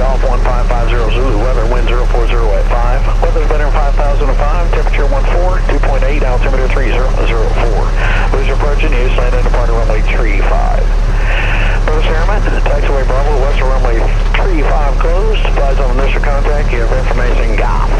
Golf 1550 Zulu, weather wind 040 at 5. Weather's better than 5005, temperature 14, 2.8, altimeter 3004. Booster approaching, use land and departure runway 35. Brother Airman, taxiway Bravo, western runway 35 closed. Flies on initial contact, you have information Golf.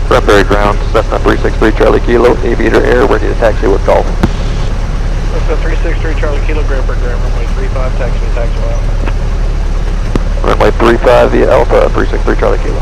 Sunbury ground, Cessna 363 Charlie Kilo, Aviator Air, ready to taxi with Golf. Cessna 363 Charlie Kilo, Grand Prix Grand, runway 35, taxi Alpha. Runway 35 via Alpha, 363 Charlie Kilo.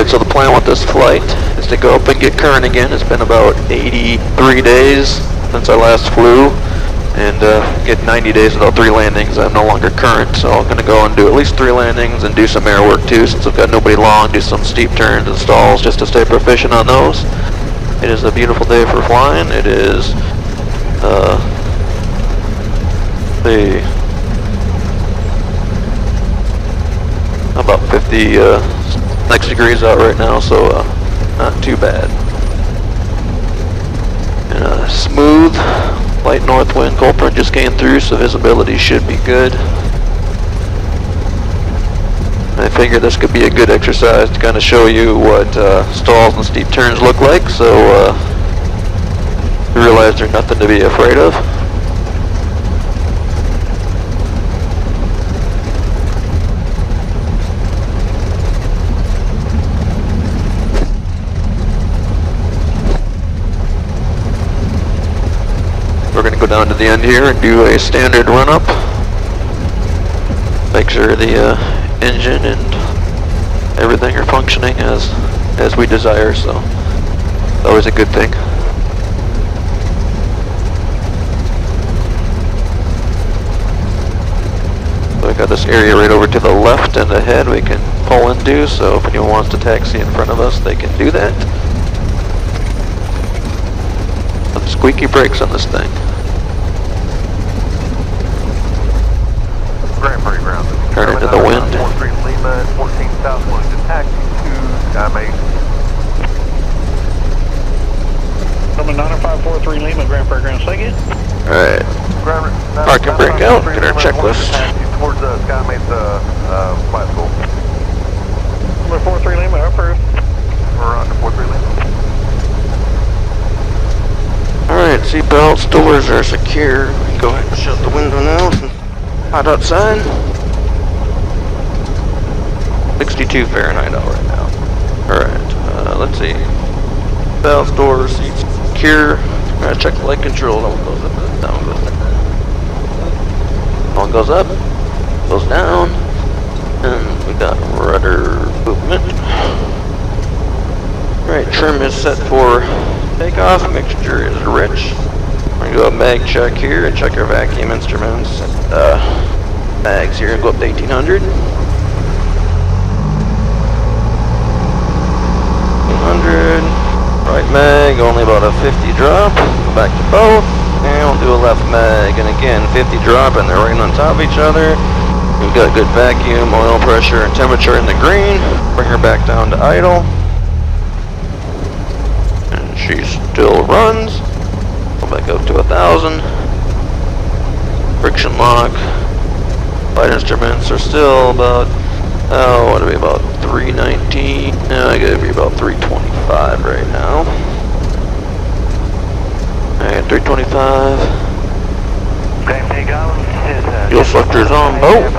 So the plan with this flight is to go up and get current again. It's been about 83 days since I last flew, and get 90 days without 3 landings. I'm no longer current, so I'm going to go and do at least 3 landings and do some air work too, since I've got nobody long, do some steep turns and stalls just to stay proficient on those. It is a beautiful day for flying. It is about 50 6 degrees out right now, so not too bad. And a smooth, light north wind. Cold front just came through, so visibility should be good. I figured this could be a good exercise to kind of show you what stalls and steep turns look like, so you realize there's nothing to be afraid of. We're going to go down to the end here and do a standard run-up. Make sure the engine and everything are functioning as we desire, so it's always a good thing. So I got this area right over to the left and ahead we can pull into, so if anyone wants to taxi in front of us, they can do that. Some squeaky brakes on this thing. Grand Prix ground. Turn into the wind. 43 Lima, 14 South, willing to taxi to SkyMate. From 9543 Lima, Grand Prix ground, second. Alright. Park and brake out, get our checklist. Towards SkyMate's flight school. Number 43 Lima, approved. We're on to 43 Lima. Alright, seatbelts, doors are secure. Go ahead and shut the window now. Hot outside. 62 Fahrenheit out right now. Alright, let's see. Belts, doors, seats secure. Gotta check the light control. That one goes up, down goes down. One goes up, goes down. And we got rudder movement. Alright, trim is set for takeoff. Mixture is rich. We're going to do a mag check here and check our vacuum instruments. Mags here and go up to 1800. 100. Right mag, only about a 50 drop. Go back to both. And we'll do a left mag. And again, 50 drop, and they're right on top of each other. We've got good vacuum, oil pressure, and temperature in the green. Bring her back down to idle. She still runs. Go back up to 1,000. Friction lock. Flight instruments are still about, what would it be, about 319? No, I gotta be about 325 right now. Alright, 325. Fuel selector is on boat.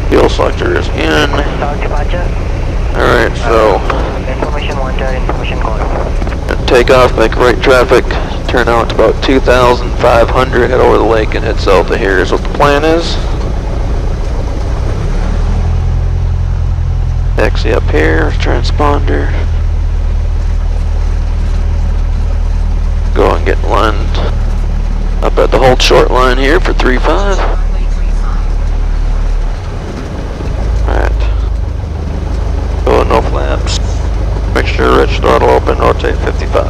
Fuel selector is in. Alright, so take off, make right traffic, turn out to about 2,500, head over the lake and head south of here is what the plan is. Taxi up here, transponder. Go and get lined up at the hold short line here for 3-5. Alright. Go no flaps. Make sure rich throttle open, rotate 55.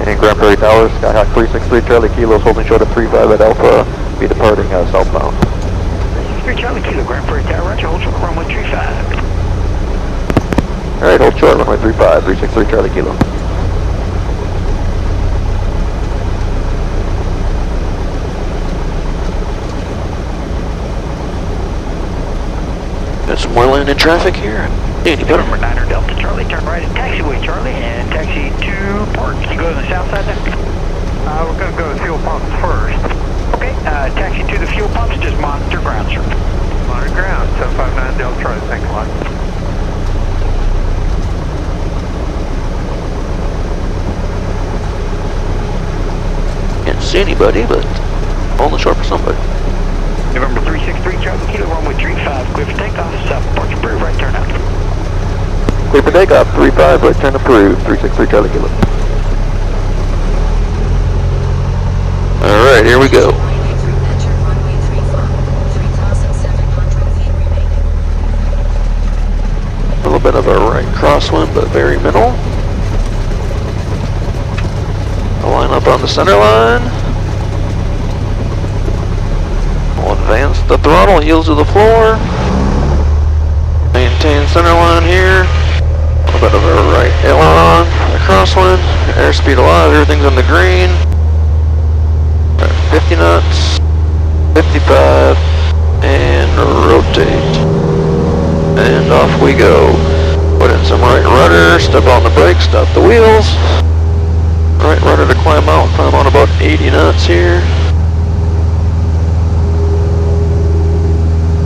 And Grand Prairie Towers, Skyhawk 363 Charlie Kilos holding short of 35 at Alpha, be departing southbound. 3 Charlie Kilo, Grand Prairie Tower, roger, hold short, runway 35. Alright, hold short, runway 35, 363 Charlie Kilo. Got some more landing traffic here. Anybody? Number 9er Delta Charlie, turn right at taxiway Charlie, and taxi to park. You go to the south side there? We're going to go to fuel pumps first. Okay, taxi to the fuel pumps, just monitor ground, sir. Monitor ground, 759 Delta Charlie, thanks a lot. Can't see anybody, but holding short for somebody. November 363 Charlie Kilo, runway 35, clear for takeoff, south park approved, right turn out. Clear for takeoff, 35, right turn approved, 363 Charlie Kilo. Alright, here we go. A little bit of a right crosswind, but very minimal. I'll line up on the center line. We'll advance the throttle, heels to the floor. Maintain center line here. A little bit of a right aileron, a crosswind, airspeed alive, everything's on the green. 50 knots, 55, and rotate. And off we go. Put in some right rudder, step on the brakes, stop the wheels. Right rudder to climb out about 80 knots here.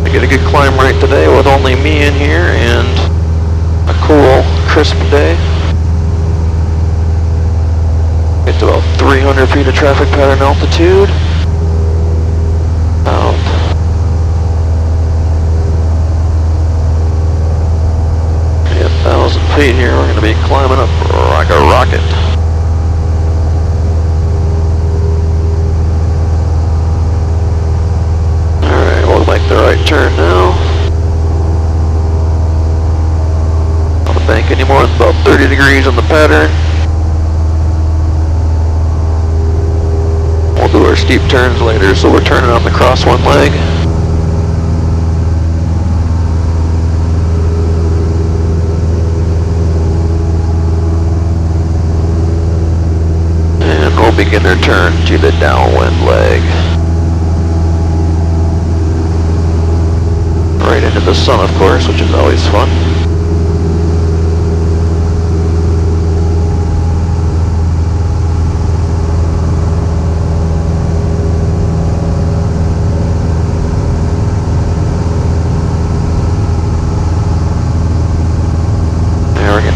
I get a good climb right today with only me in here and a cool, crisp day. Get to about 300 feet of traffic pattern altitude. About 1,000 feet here. We're going to be climbing up like a rocket. Alright, we'll make the right turn now. On the bank anymore, it's about 30 degrees on the pattern. We'll do our steep turns later, so we're turning on the cross one leg. And we'll begin our turn to the downwind leg. Right into the sun, of course, which is always fun.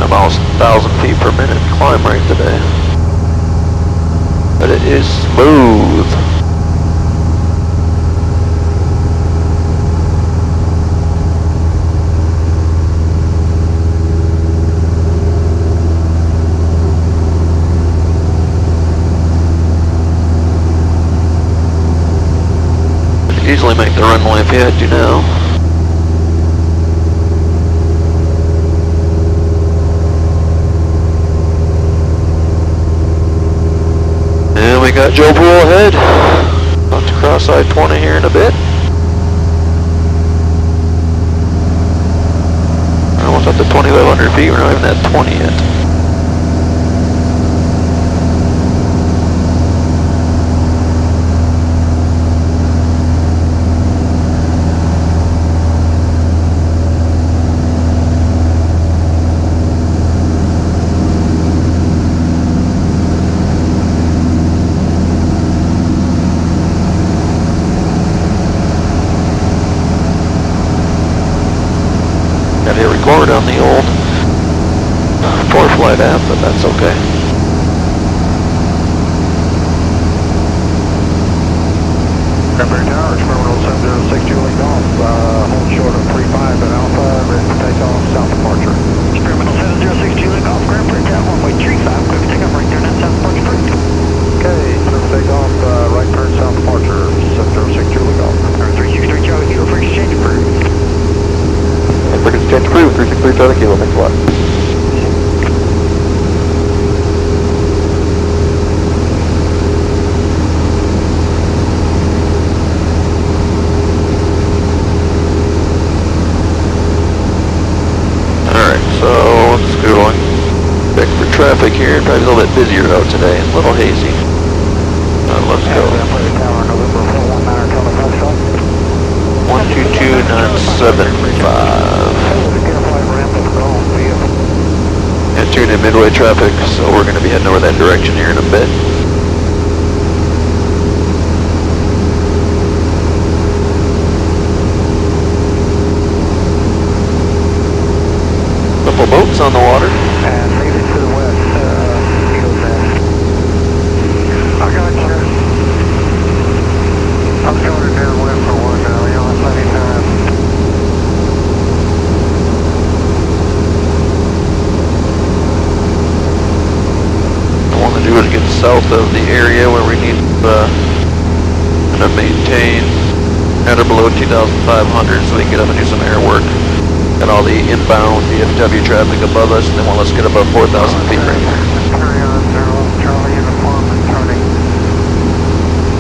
Almost 1,000 feet per minute climb rate today. But it is smooth. You can easily make the runway if you had to now. got Joe Pool ahead. About to cross I-20 here in a bit. We're almost up to 2,500 feet. We're not even at 20 yet. Got to hit record on the old 4Flight app, but that's okay. Cranberry Tower, Terminal 706, Julie Golf, hold short of 35 at Alpha, ready for takeoff, south departure. Terminal 706, Julie Golf, Cranberry Tower, runway 35, quick takeoff, right turn at south departure. Okay, clear for takeoff, right turn, south departure, 706, Julie Golf. 363 Charlie, Kilo for exchange approved. For exchange crew, 363 Charlie Kilo, thanks a lot. Alright, so let's go on. Check for traffic here. Probably a little bit busier out today. A little hazy. Let's go. 122975. Entering in Midway traffic, so we're going to be heading over that direction here in a bit. Couple boats on the water. And leave it to the west, Eagles Nest. I got you. I'm going downwind for one now, you know, plenty of time. What I want to do is get south of the area where we need to maintain at or below 2,500 so we can get up and do some air work. Got all the inbound DFW traffic above us, and then let's get above 4,000 feet right here. Carry on, Charlie uniform returning.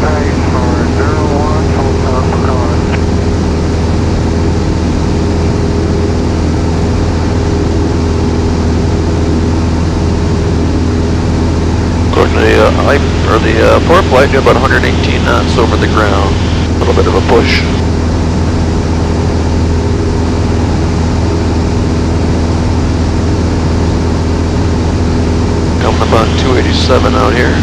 Thanks for 01, Hotel Pecan. According to the 4Flight, got about 118 knots over the ground. A little bit of a push. Coming up on 287 out here.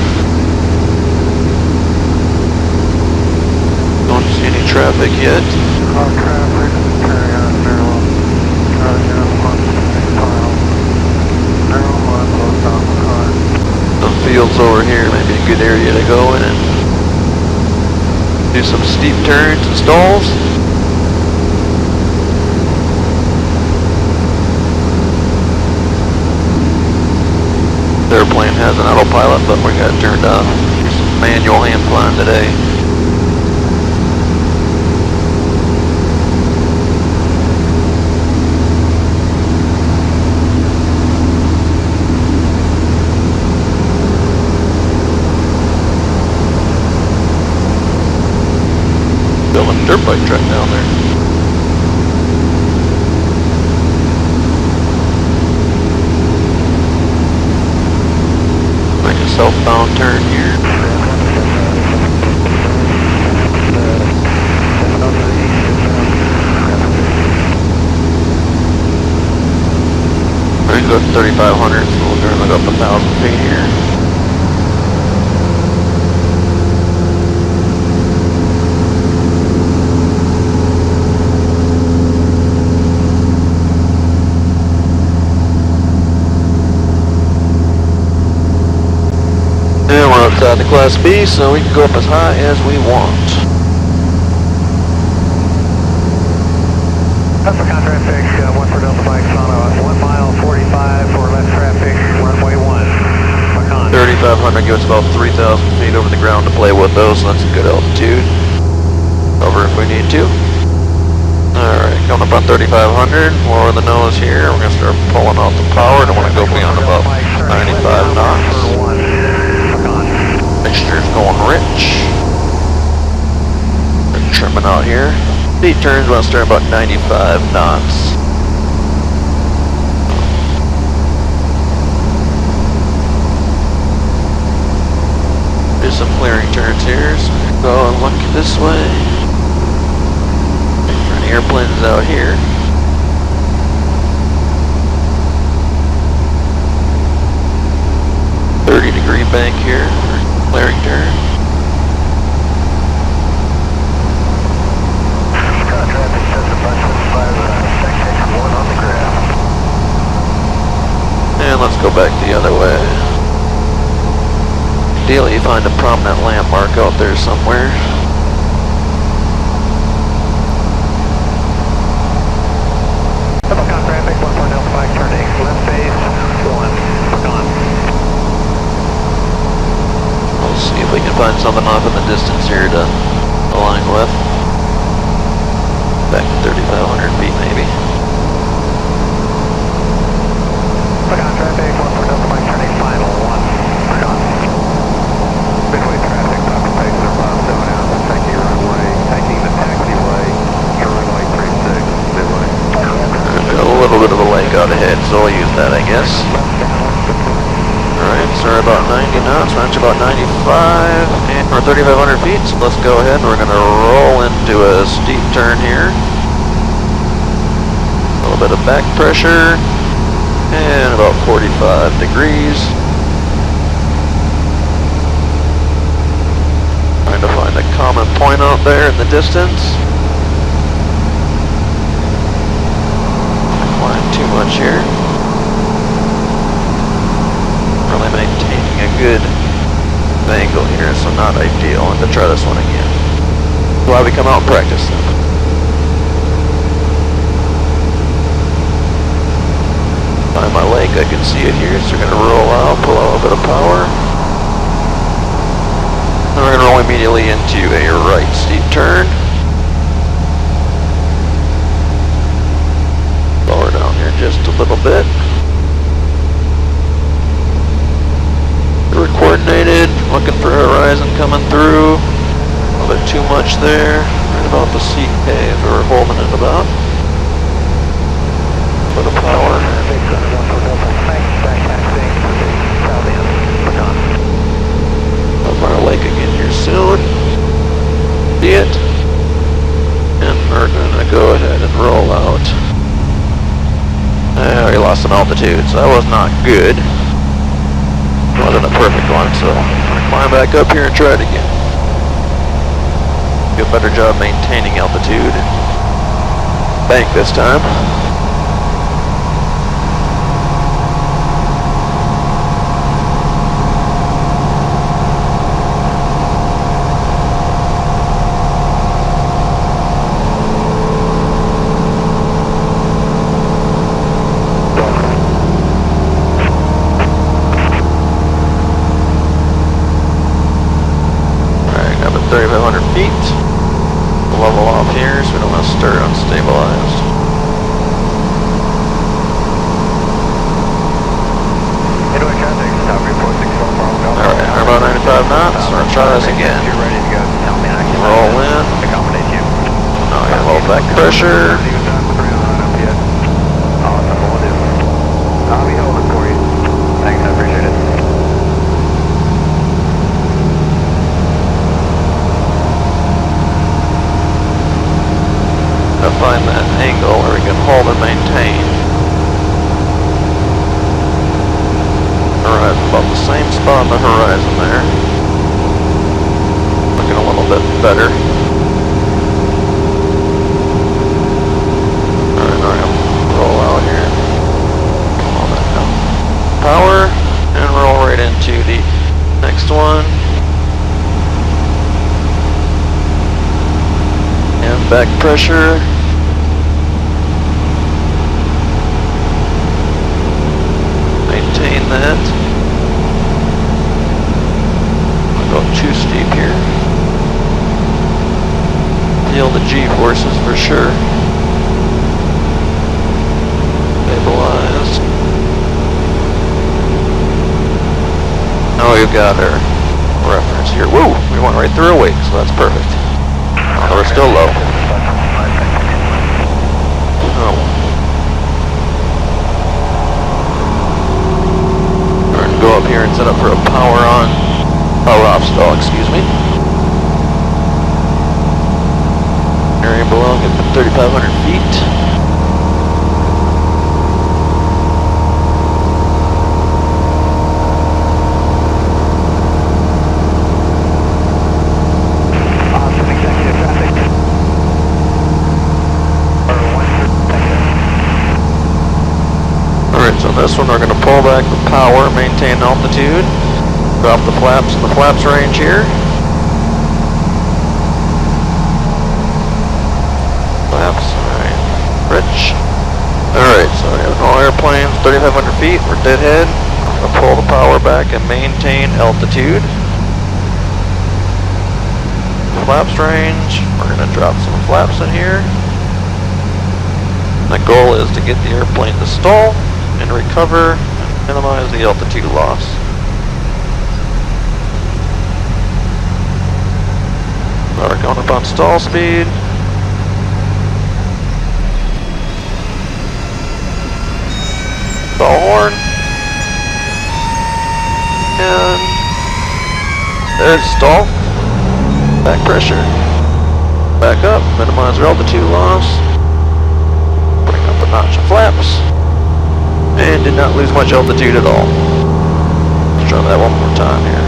Don't see any traffic yet. Our traffic, carry on, 01, final. 01, Hotel Pecan. Some fields over here might be a good area to go in and do some steep turns and stalls. The airplane has an autopilot, but we got it turned off. Some manual hand flying today. Building a dirt bike track down there. Make a southbound turn here. We're gonna go to 3,500, so we'll turn it up 1,000 feet here. And we're outside the Class B, so we can go up as high as we want. That's for contract fix, 1 for Delta Mike, Sana, 1 mile 45 for left traffic, runway 1. Pecan. 3,500 gives us about 3,000 feet over the ground to play with those, so that's a good altitude. Over if we need to. Alright, coming up on 3,500, lower the nose here. We're going to start pulling off the power. Don't want to go beyond about 95 knots. Mixture's going turns, want to start about 95 knots. Do some clearing turns here, so go and look this way. Different airplanes out here. .30-degree bank here for clearing turn. Traffic says a bunch of section 1 on the graph. And let's go back the other way. Ideally, you find a prominent landmark out there somewhere. Double-con traffic, 14 Delta 5, turning left base, 1, gone. We'll see if we can find something off in the distance here to align with. Back to 3,500 feet maybe. Double-con traffic, 14 Delta 5, turning final, 1, gone. Midway traffic, Papa Pixar, 57 out, taking runway, taking the taxiway, to runway 36, midway. A little bit of a lake out ahead, so I'll use that, I guess. Alright, so we're about 90 knots, range about 95, and we're 3,500 feet, so let's go ahead and we're going to roll into a steep turn here. A little bit of back pressure, and about 45 degrees. Trying to find a common point out there in the distance. Not flying too much here. Really maintaining a good angle here, so not ideal. And to try this one again. Why we come out and practice them. Find my lake, I can see it here, so we're going to roll out, pull out a bit of power. Then we're going to roll immediately into a right steep turn. Lower down here just a little bit. We're coordinated, looking for horizon coming through. A little bit too much there. Right about the seat cave we're holding it about. Bit of power. Up our lake again here soon. See it? And we're gonna go ahead and roll out. We lost some altitude, so that was not good. Wasn't a perfect one, so I'm gonna climb back up here and try it again. Do a better job maintaining altitude. Bank this time. Alright, got about 3,500 feet. Level off here, so we don't want to stir unstabilized. Midway traffic, stop report 64 Alright, we're about 95 knots. We're gonna try this again. You're ready to go. Tell me I can Roll in. accommodate you. Now we have a little back pressure. Awesome, will do. I'll be holding for you. Thanks, I appreciate it. To find that angle where we can hold and maintain. Alright, about the same spot on the horizon there. Looking a little bit better. Alright, roll out here. All that down. Power, and roll right into the next one. And back pressure. Maintain that. I'll go too steep here. Feel the G-forces for sure. Stabilize. Now we've got our reference here. Woo! We went right through a wake, so that's perfect. Oh, we're still low. Oh. We're gonna go up here and set up for a power off stall, excuse me. Area below, get to 3,500 feet. So this one we're going to pull back the power, maintain altitude, drop the flaps in the flaps range here. Flaps, alright. Rich. Alright, so we have all airplanes, 3,500 feet, we're deadhead. We're going to pull the power back and maintain altitude. Flaps range, we're going to drop some flaps in here. The goal is to get the airplane to stall and recover and minimize the altitude loss. We're going up on stall speed. Stall horn. And there's stall. Back pressure. Back up, minimize our altitude loss. Bring up a notch of flaps. And did not lose much altitude at all. Let's try that one more time here.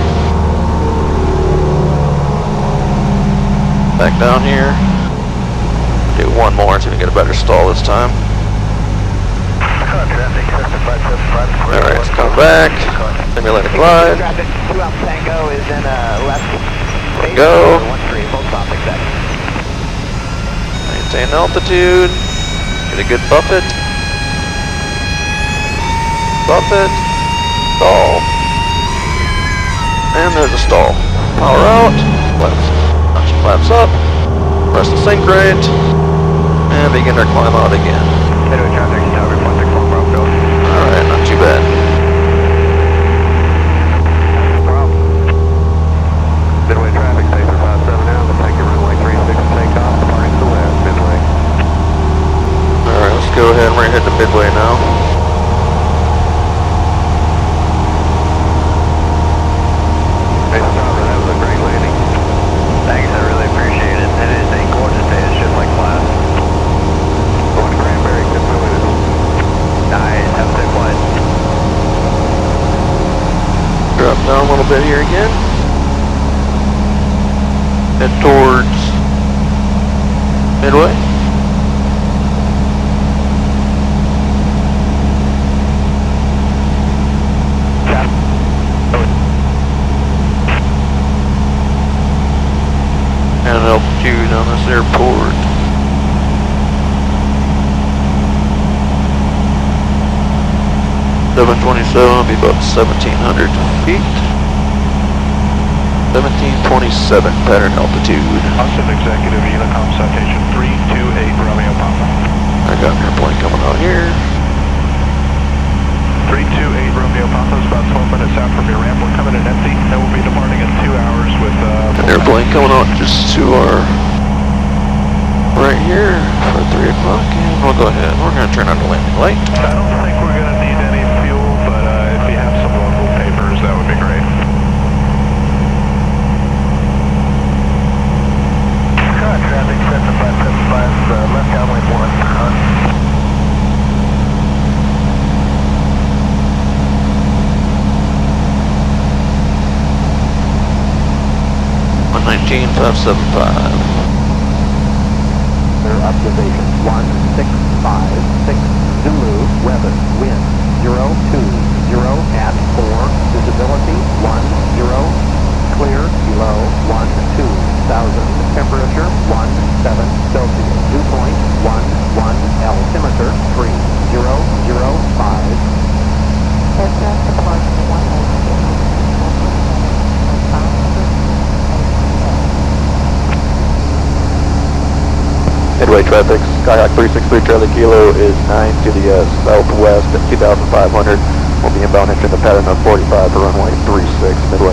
Back down here. Do one more until we get a better stall this time. Alright, let's come back. Simulate a glide. Go. Maintain altitude. Get a good buffet. Buffet, stall, and there's a stall. Power out, flaps, notch your flaps up, press the sync rate, and begin our climb out again. Alright, not too bad. Midway traffic, stay for 57 now, but take your runway 36 and take off, departing to the west, Midway. Alright, let's go ahead and we're heading to Midway now. Drop down a little bit here again. Head towards Midway. And altitude on this airport. .727 will be about 1,700 feet. 1727 pattern altitude. Austin Executive Unicom citation 328 Romeo Papa. I got an airplane coming out here. 328 Romeo Papa is about 12 minutes out from your ramp. We're coming in empty and we'll be departing in 2 hours with an airplane coming out just to our right here for 3 o'clock, and we'll go ahead. We're going to turn on the landing light. I don't think we're going to need any fuel, but if you have some local papers, that would be great. Traffic set to 575, left downwind 119,575. Their observation 1656 Zulu, weather, wind 020 at 4, visibility 10, clear below 12,000, temperature 17 Celsius, dew point 11, altimeter 3005. Aircraft departure 186. Midway traffic, Skyhawk 363 Charlie Kilo is 9 to the southwest at 2,500. We'll be inbound entering the pattern of 45 for runway 36 Midway.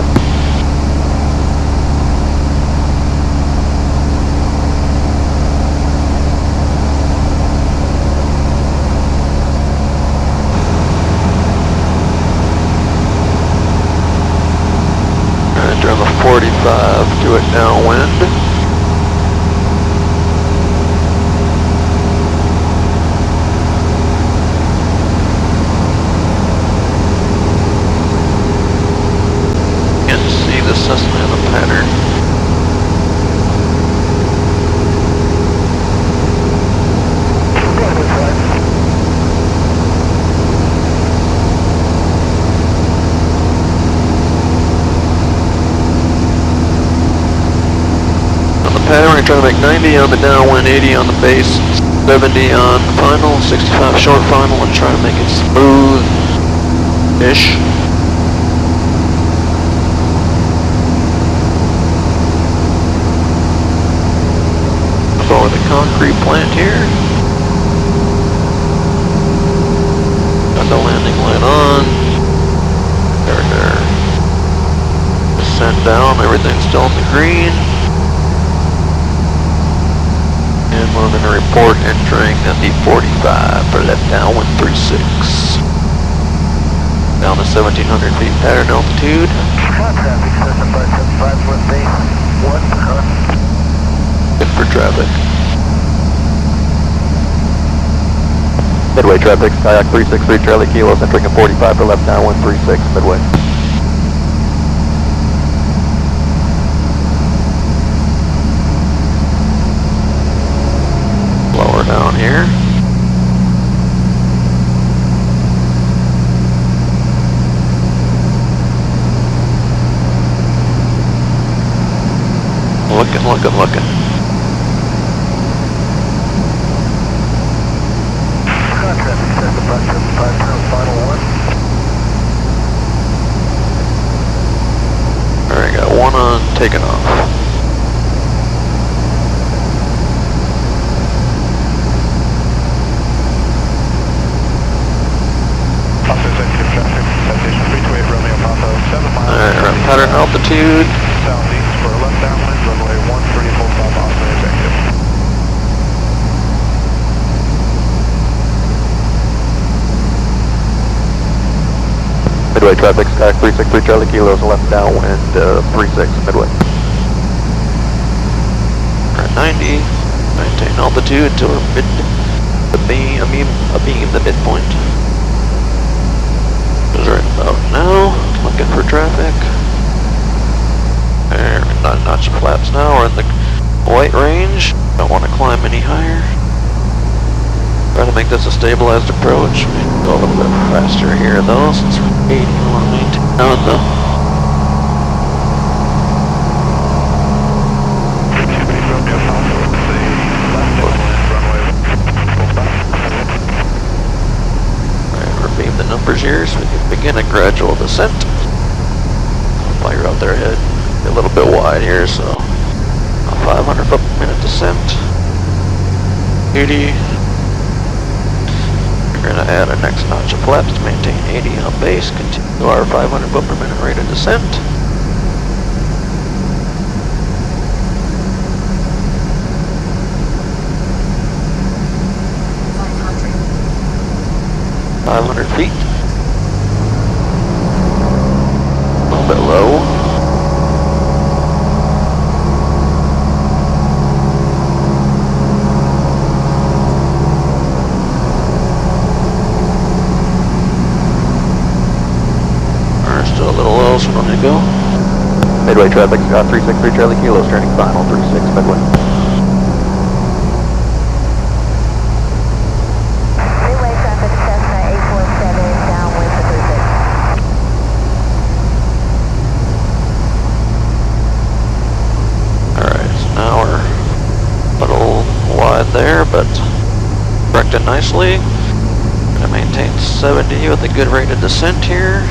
65 to it downwind. Can't see the Cessna in the pattern. Pattern, we're trying to make 90 on the downwind, 80 on the base, 70 on the final, 65 short final, and try to make it smooth-ish. For the concrete plant here. Got the landing light on. There. Descent down, everything's still in the green. And we're going to report entering the 45 for left downwind 36. Down to 1700 feet pattern altitude. Good for traffic. Midway traffic, kayak 363 Charlie Kilo, entering a 45 for left downwind 36, midway. Down here. Looking. Alright, got one on, taking off. Alright, pattern altitude. Southeast for left downwind, runway 13, full stop, Austin executive. Midway traffic, kayak 363 Charlie Kilo, left downwind 36, midway. We're at 90. Maintain altitude until we're abeam the midpoint. Is right about now. Looking for traffic. There, not notch of flaps now. We're in the white range. Don't want to climb any higher. Try to make this a stabilized approach. Go a little bit faster here though, since we're 80. I want to maintain on the numbers here so we can begin a gradual descent. While you're out there ahead, a little bit wide here, so a 500 foot per minute descent. 80. We're going to add a next notch of flaps to maintain 80 on base. Continue our 500 foot per minute rate of descent. Feet. A little bit low. We're still a little low, so let me go. Midway traffic, Scott 363 Charlie Kilo, turning final 36, midway. There, but corrected nicely. Gonna maintain 70 with a good rate of descent here.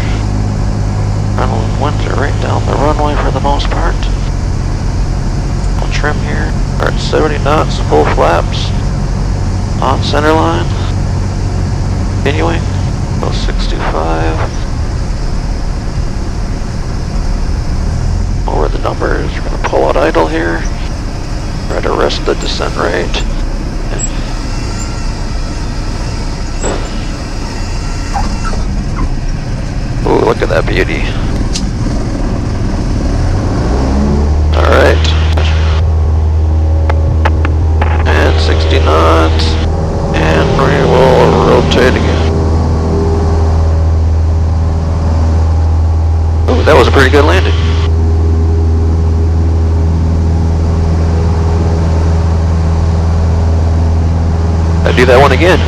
Runway winds are right down the runway for the most part. I'll trim here. We're at 70 knots, full flaps on center line. Continuing. Go 65. Over the numbers. We're gonna pull out idle here. Try to rest the descent rate. Ooh, look at that beauty. that was a pretty good landing. I'd do that one again.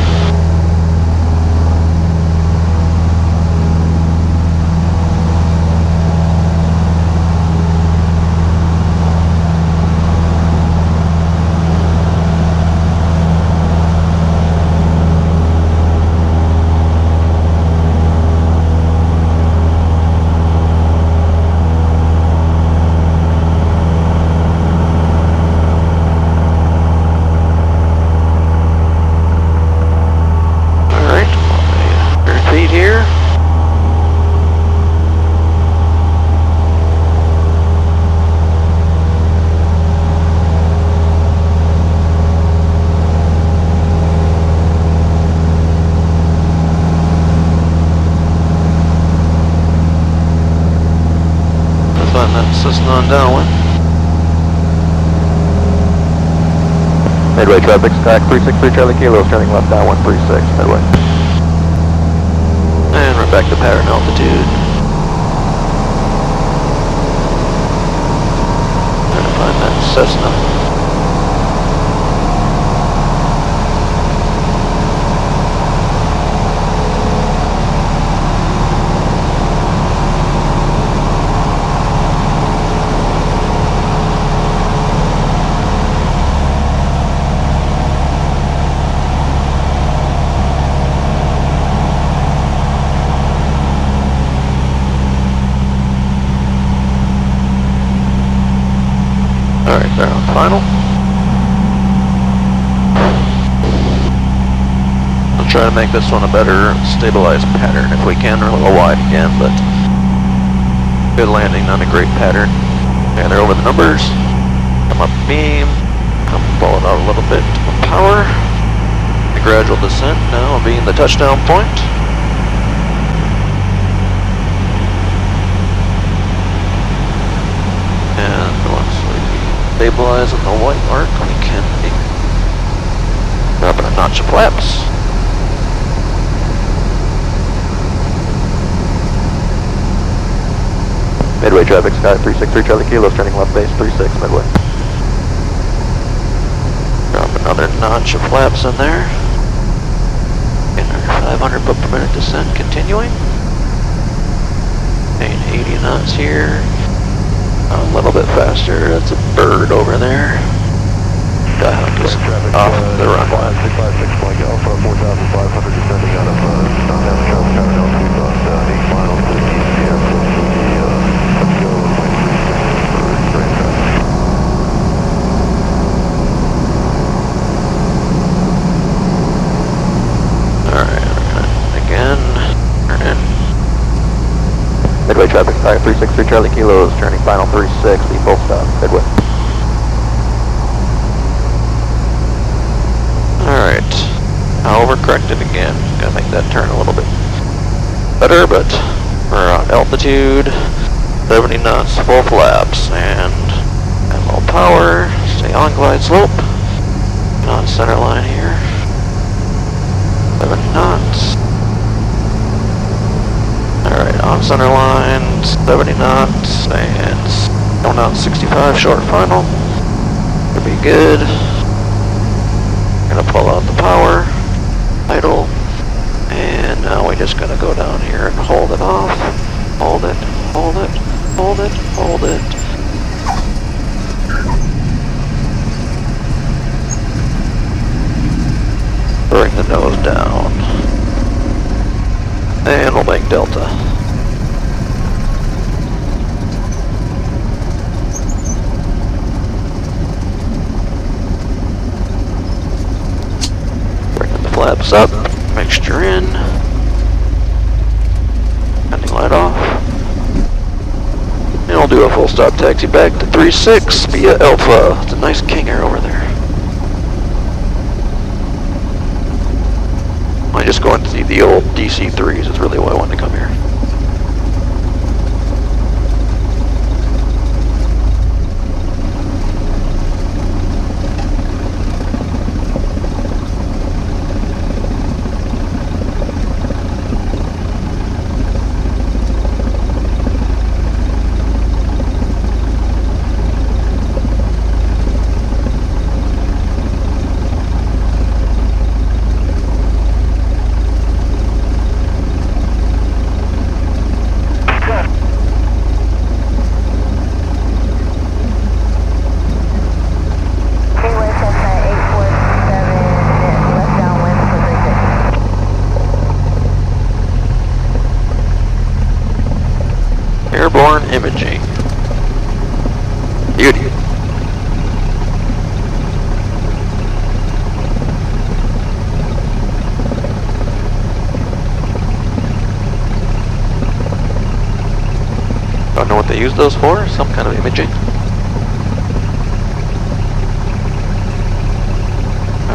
Cessna on downwind. Midway traffic, Sky 363 Charlie Kilo is turning left downwind 36, midway. And we're back to pattern altitude. Trying to find that Cessna. Alright, they're on final. I'll try to make this one a better stabilized pattern if we can. We're a little wide again, but good landing, not a great pattern. Okay, they're over the numbers. Come up beam. Come pull it out a little bit with power. The gradual descent now being the touchdown point. And once we stabilize on the white mark, we can be dropping a notch of flaps. Midway traffic, Sky 363 Charlie Kilo is turning left base 36, midway. Drop another notch of flaps in there. And our 500 foot per minute descent continuing. And 80 knots here. A little bit faster. That's a bird over there. Skyhawk is off the runway. 656 Alpha 4,500 descending out of downtown traffic pattern altitude about 8 miles to the east. Yeah, so let's go runway 36 for train traffic. Alright, again, turn in. Midway traffic, Sky 363 Charlie Kilo is turning final 36, be full stop, midway. Alright, now overcorrected again. Gotta make that turn a little bit better, but we're on altitude, 70 knots, full flaps, and low power, stay on glide slope, and on center line here, 7 knots. Alright, on center line, 70 knots, and going out 65 short final. Should be good. Gonna pull out the power, idle, and now we're just gonna go down here and hold it off. Hold it, hold it, hold it, hold it. Bring the nose down. And we'll make delta. Bringing the flaps up, mixture in. Landing light off. And we'll do a full stop taxi back to 36 via Alpha. It's a nice King Air over there. I just going to see the old DC-3s is really why I wanted to come here. imaging. Beauty. Don't know what they use those for, some kind of imaging.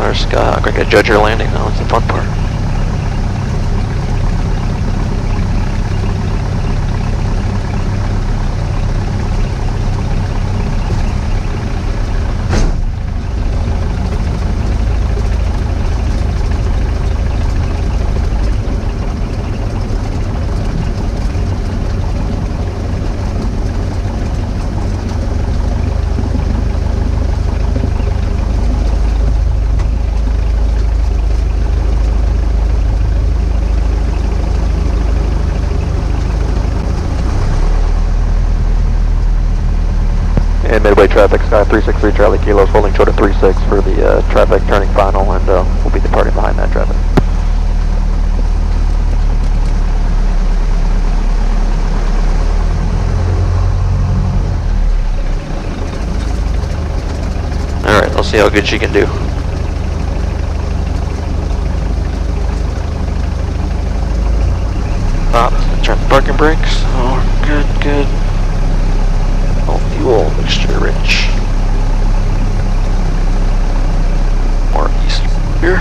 Our Skyhawk, I gotta judge her landing now, it's the fun part. And Midway traffic, Sky 363 Charlie Kilo is holding short of 36 for the traffic turning final, and we'll be departing behind that traffic. Alright, let's see how good she can do. Turn the parking brakes. Oh, good, good. Oh, fuel mixture rich. More east here.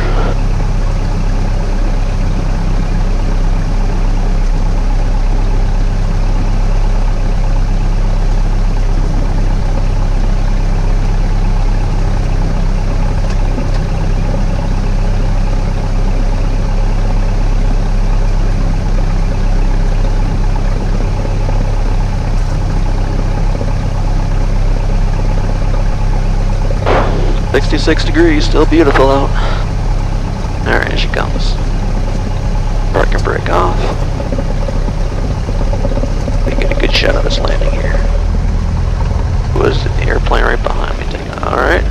.66 degrees, still beautiful out. Alright, here she comes. Parking brake off. We get a good shot of us landing here. Was the airplane right behind me? Alright,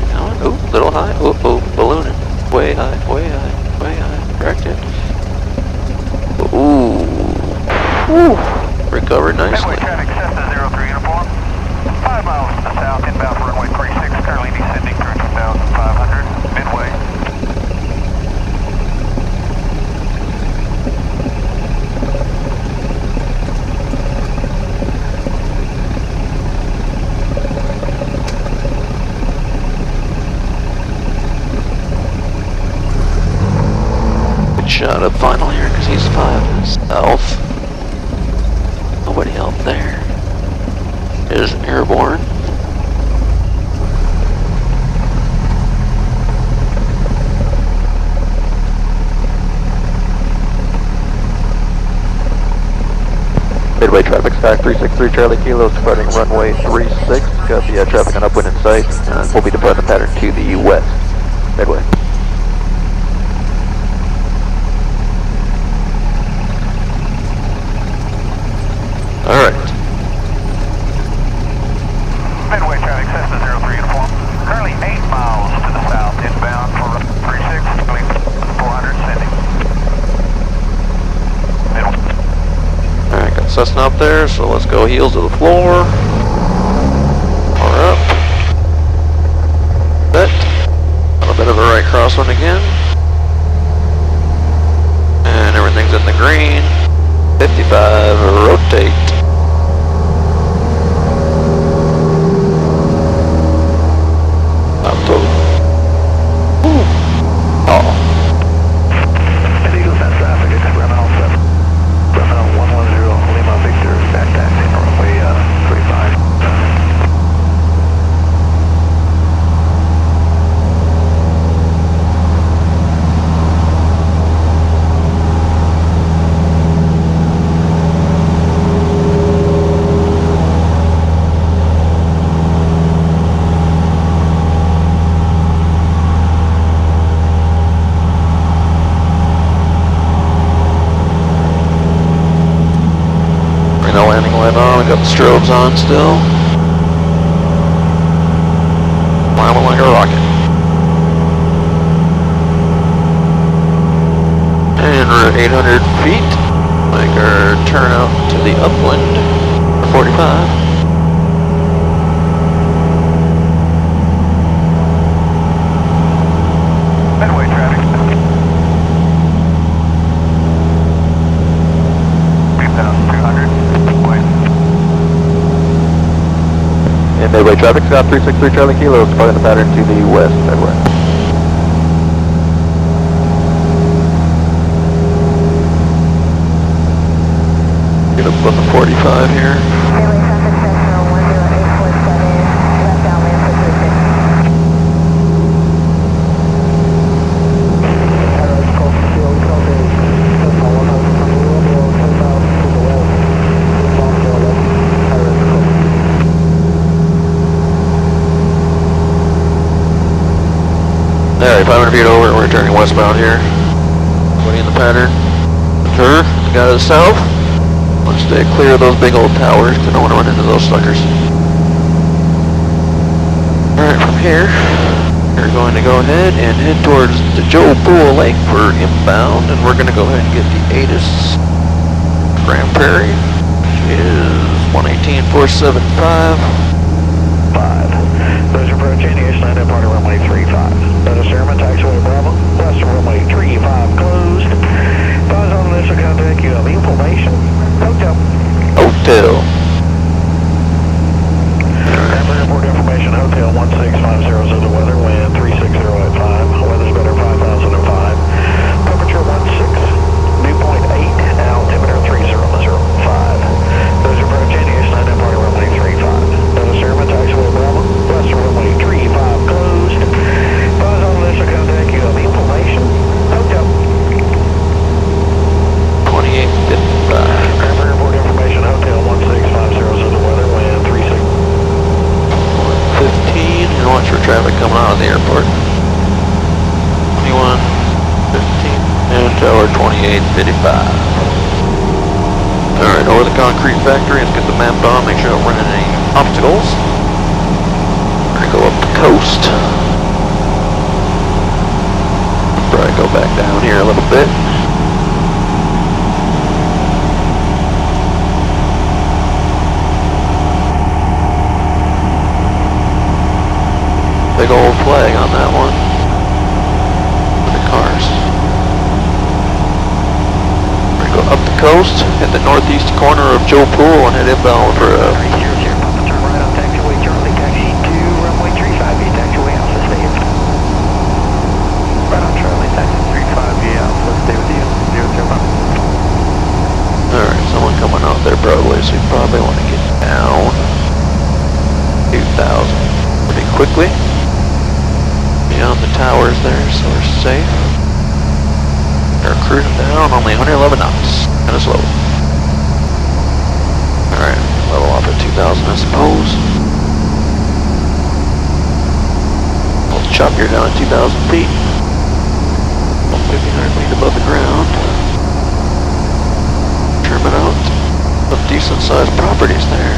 oh, little high. Oh, ballooning. Way high, way high, way high. Corrected. Ooh. Ooh. Recovered nicely. Traffic Cessna 03 uniform. 5 miles to the south, inbound for runway 36, currently descending through 2,500, midway. Good shot of final here because he's 5 south. Nobody out there. Is airborne. Midway traffic, Sky 363 Charlie Kilo, departing runway 36. Got the traffic on upwind in sight, and we'll be departing the pattern to the west. Midway. Alright. Midway traffic Cessna 03 uniform. Currently 8 miles to the south, inbound for 36, 400, sending. Middle. Alright, got Cessna up there, so let's go heels to the floor. Power up. Set. A bit of a right crosswind again. And everything's in the green. 55, rotate. Landing light on, I got the strobes on still. Climbing like a rocket. And we're at 800 feet. Make our turn out to the upwind. 45. Midway traffic. 3,200. And Midway traffic, Scott 363 Charlie Kilo, departing the pattern to the west, Midway. Get up on the 45 here. Midway traffic sectional 10847, left downwind for 36. Alright, 500 feet over, we're turning westbound here. Everybody in the pattern. Sure, the guy to the south. Want to stay clear of those big old towers, because I don't want to run into those suckers. Alright, from here, we're going to go ahead and head towards the Joe Pool Lake for inbound, and we're going to go ahead and get the ATIS Grand Prairie, which is 118.475. 5. Those approaching, East Land Empire runway 35. That is Airman, taxiway Bravo. Western runway 35 closed. Those on initial contact, you have information. Hotel. Hotel. Airport report information, Hotel 16500 the weather, wind 36085. Weather's better 5005. Temperature 16, dew point 8, altimeter 3005. Those approaching, East Land Empire runway 35. That is Airman, taxiway Bravo. Western runway 35 closed. Those on initial contact, you have information. Hotel. 2855. Airport report information, Hotel 16500 the weather, wind 36. 15, and watch for traffic coming out of the airport. 21, 15, and tower 2855. Alright, over the concrete factory, let's get the map on, make sure I don't run into any obstacles. We're gonna go up the coast. Probably go back down here a little bit. Big old flag on that one. For the cars. We're gonna go up the coast, hit the northeast corner of Joe Pool, and head inbound for a 300, Papa, turn right on taxiway Charlie, taxi to runway 35, taxiway Alpha, stay in. Right on Charlie, taxi 35, Alpha, stay with you, 0, Alright, someone coming out there probably, so you probably want to get down 2,000 pretty quickly. Beyond the towers there, so we're safe. They're cruising down, only 111 knots. Kind of slow. Alright, level off at 2,000 I suppose. We'll chop you down at 2,000 feet. 1,500 feet above the ground. Trimming out some decent sized properties there.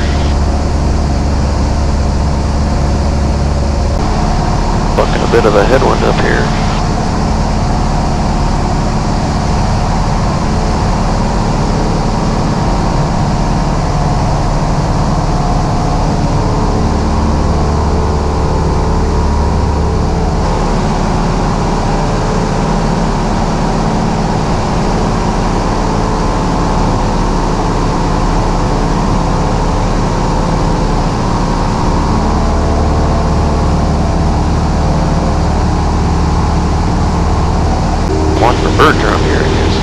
Bucking a bit of a headwind up here. One for bird drum here, I guess.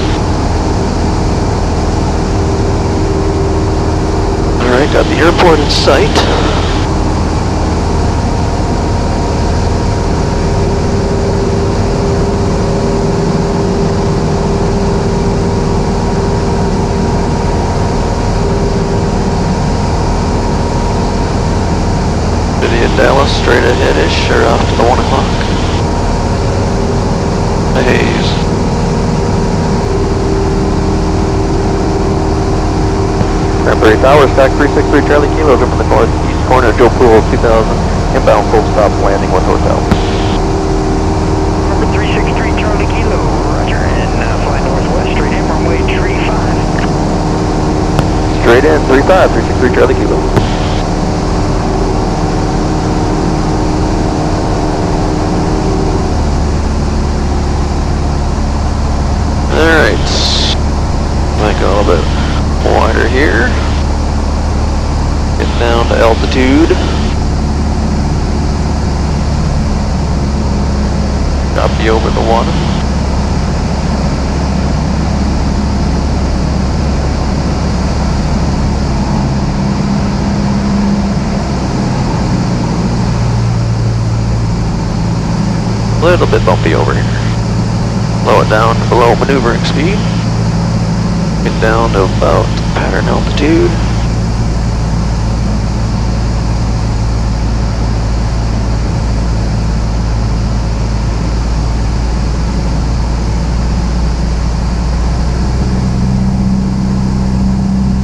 Alright, got the airport in sight. City of Dallas, straight ahead-ish, or off to the 1 o'clock. The haze. Cranberry Towers, stack 363 Charlie Kilo, from the northeast corner of Joe Pool, 2000, inbound full stop landing with hotel. Number 363 Charlie Kilo, roger, and fly northwest straight in runway 35. Straight in, 35, 363 Charlie Kilo. Alright. Might go a little bit wider here. Get down to altitude. Copy over the water. A little bit bumpy over here. Slow it down to below maneuvering speed. Get down to about pattern altitude.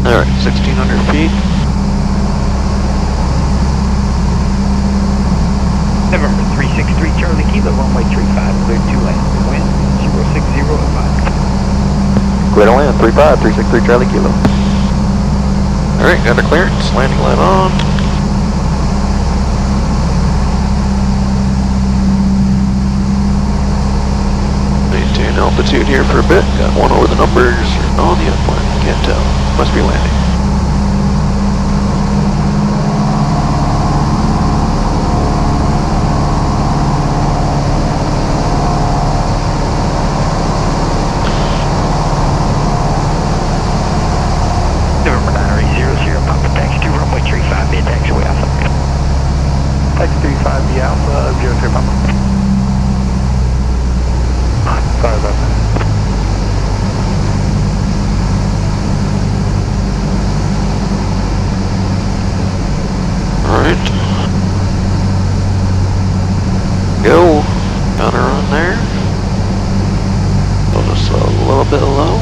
Alright, 1,600 feet. November 363 Charlie Kilo, runway 35, clear 2 land. Wind 060 at 5. Clear to land, 35, 363 Charlie Kilo. Alright, got our clearance, landing light on. Maintain altitude here for a bit. Got one over the numbers on the upline. Can't tell. Must be landing. November 980 Papa taxi to runway 35, via taxiway Alpha. Taxi 35 via Alpha, 03 Papa. Sorry about that. Alright. Go. Got her on there. Go just a little bit low.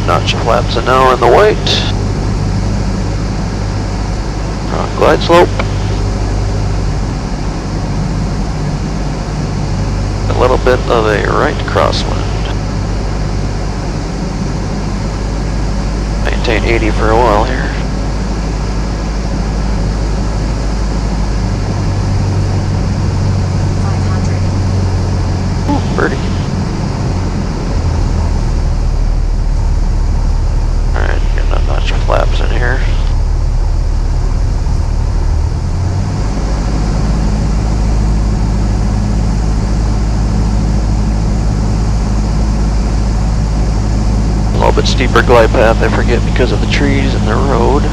Notch of flaps an hour in the white. Glide slope. A little bit of a right crosswind. Maintain 80 for a while here. Ooh, birdie. Alright, getting a notch of flaps in here. A little bit steeper glide path, I forget, because of the trees and the road.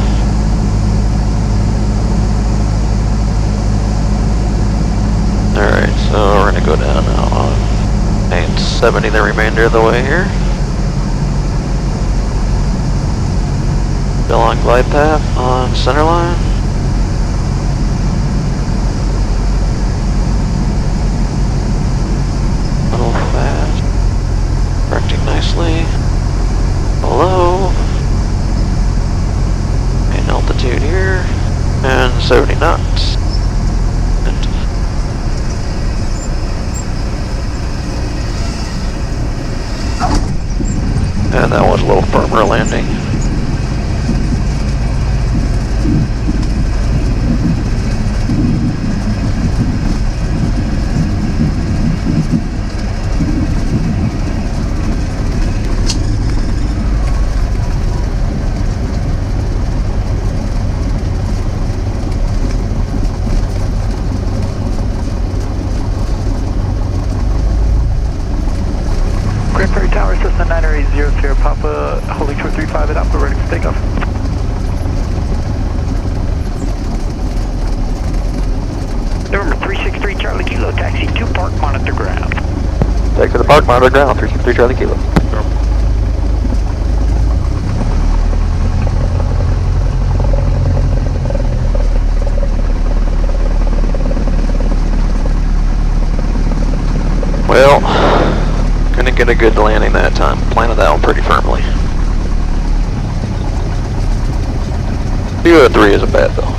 Alright, so we're gonna go down now on 870 the remainder of the way here. Still on glide path on center line. A little fast. Correcting nicely. Below. And altitude here. And 70 knots. And that was a little firmer landing. Grand Prairie Tower, Cessna 980 Sierra Papa, holding short 35 at Alpha, ready for takeoff. November 363 Charlie Kilo, taxi to park, monitor ground. Taxi to the park, monitor ground, 363 Charlie Kilo. Well, gonna get a good landing that time. Planted that one pretty firmly. 2 out of 3 isn't bad though.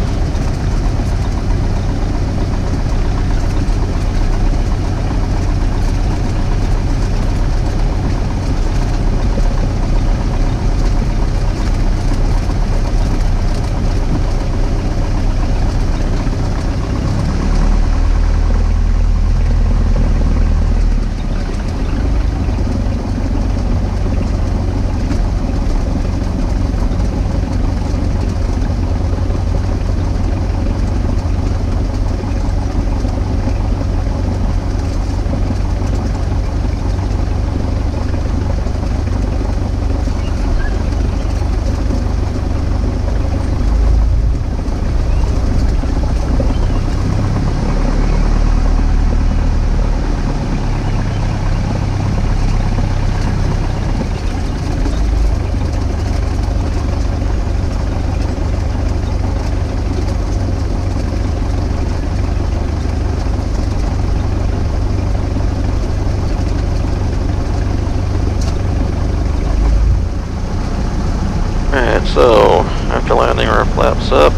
So, after landing, our flaps up,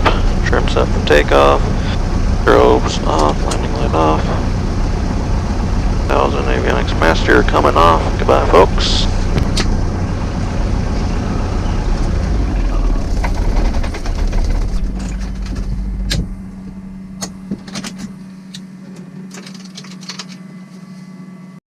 trim set for takeoff.